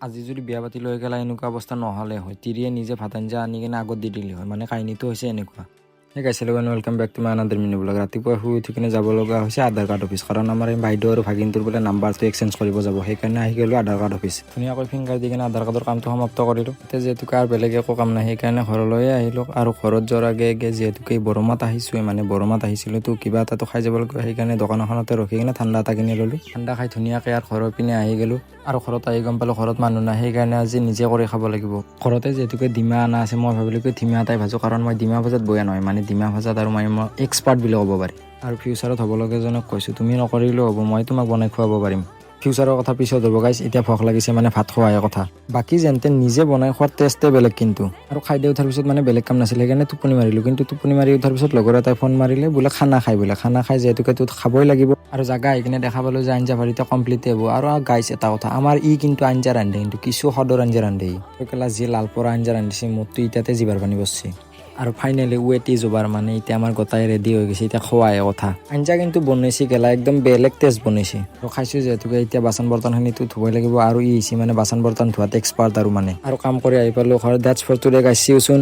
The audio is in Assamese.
আজি যদি বিয়া পাতি লৈ গেলা এনেকুৱা অৱস্থা নহ'লে হয়, তিৰিয়ে নিজে ভাত আঞ্জা আনি কিনে আগত দি দিলে হয়। মানে কাহিনীটো হৈছে এনেকুৱা। সেই গাইছিলোঁ welcome back to my another mini blog. ৰাতিপুৱা শুই উঠি কিনে যাব লগা হৈছে আধাৰ কাৰ্ড অফিচ, কাৰণ আমাৰ এই বাইদেউ আৰু ভাগিনটোৰ বোলে নাম্বাৰটো এক্সচেঞ্জ কৰিব যাব, সেইকাৰণে আহি গ'লোঁ আধাৰ কাৰ্ড অফিচ। ধুনীয়াকৈ ফিংগাৰ দি কিনে আধাৰ কাৰ্ডৰ কামটো সমাপ্ত কৰিলোঁ। এতিয়া যিহেতুকে আৰু বেলেগ একো কাম নাই, সেইকাৰণে ঘৰলৈয়ে আহিলোঁ। আৰু ঘৰত যোৱাৰ আগে যিহেতুকে বৰমাত আহিছোঁৱে, মানে বৰমাত আহিছিলোঁ তো কিবা এটাতো খাই যাব লাগিব, সেইকাৰণে দোকান এখনতে ৰখি কিনে ঠাণ্ডা এটা কিনি ল'লোঁ। ঠাণ্ডা খাই ধুনীয়াকৈ আৰু ঘৰৰ পিনে আহি গ'লোঁ। আৰু ঘৰত আহি গম পালোঁ ঘৰত মানুহ নাই, সেইকাৰণে আজি নিজে কৰি খাব লাগিব। ঘৰতে যিহেতুকে ডিমা অনা আছে, মই ভাবিলোঁ কি ডিমা এটাই ভাজোঁ, কাৰণ মই ডিমা ভজাত বয়া নহয়, মানে ডিমা ভজাত আৰু মই এক্সপাৰ্ট বুলি ক'ব পাৰি। আৰু ফিউচাৰত হ'ব লগাজনক কৈছোঁ, তুমি নকৰিলেও হ'ব, মই তোমাক বনাই খুৱাব পাৰিম। ফিউচাৰৰ কথা পিছত হ'ব গাইছ, এতিয়া ভোক লাগিছে মানে ভাত খোৱাহে কথা। বাকী যেনতেন নিজে বনাই খোৱাৰ টেষ্টে বেলেগ কিন্তু। আৰু খাই দি উঠাৰ পিছত মানে বেলেগ কাম নাছিলে, সেইকাৰণে টোপনি মাৰিলোঁ। কিন্তু টোপনি মাৰি উঠাৰ পিছত লগৰ এটাই ফোন মাৰিলে, বোলে খানা খাই বোলে। খানা খাই যিহেতুকে তোত খাবই লাগিব। আৰু জাগা আহি কিনে দেখা পালোঁ যে আঞ্জা ভাত কমপ্লিটে হ'ব। আৰু গাইছ এটা কথা, আমাৰ কিন্তু আঞ্জা ৰান্ধে, কিন্তু কিছু সদৰ আঞ্জা ৰান্ধে। কেলা যি লাল পৰা আঞ্জা ৰান্ধিছে, মোৰতো এতিয়াতে জিভাৰ পানী বসছে। আৰু ফাইনেলি ৱেট ইজ অভাৰ, মানে এতিয়া আমাৰ গোটাই ৰেডি হৈ গৈছে, এতিয়া খোৱাহে কথা। আঞ্জা কিন্তু বনাইছে গেলা একদম বেলেগ টেষ্ট বনাইছে। আৰু খাইছোঁ যিহেতুকে এতিয়া বাচন বৰ্তনখিনিতো ধুবই লাগিব, আৰু হৈছে মানে বাচন বৰ্তন ধোৱাত এক্সপাৰ্ট আৰু মানে। আৰু কাম কৰি আহি পালোঁ ঘৰত। দ্যাটছ ফৰ টুডে গাইছ, চি ইউ সুন।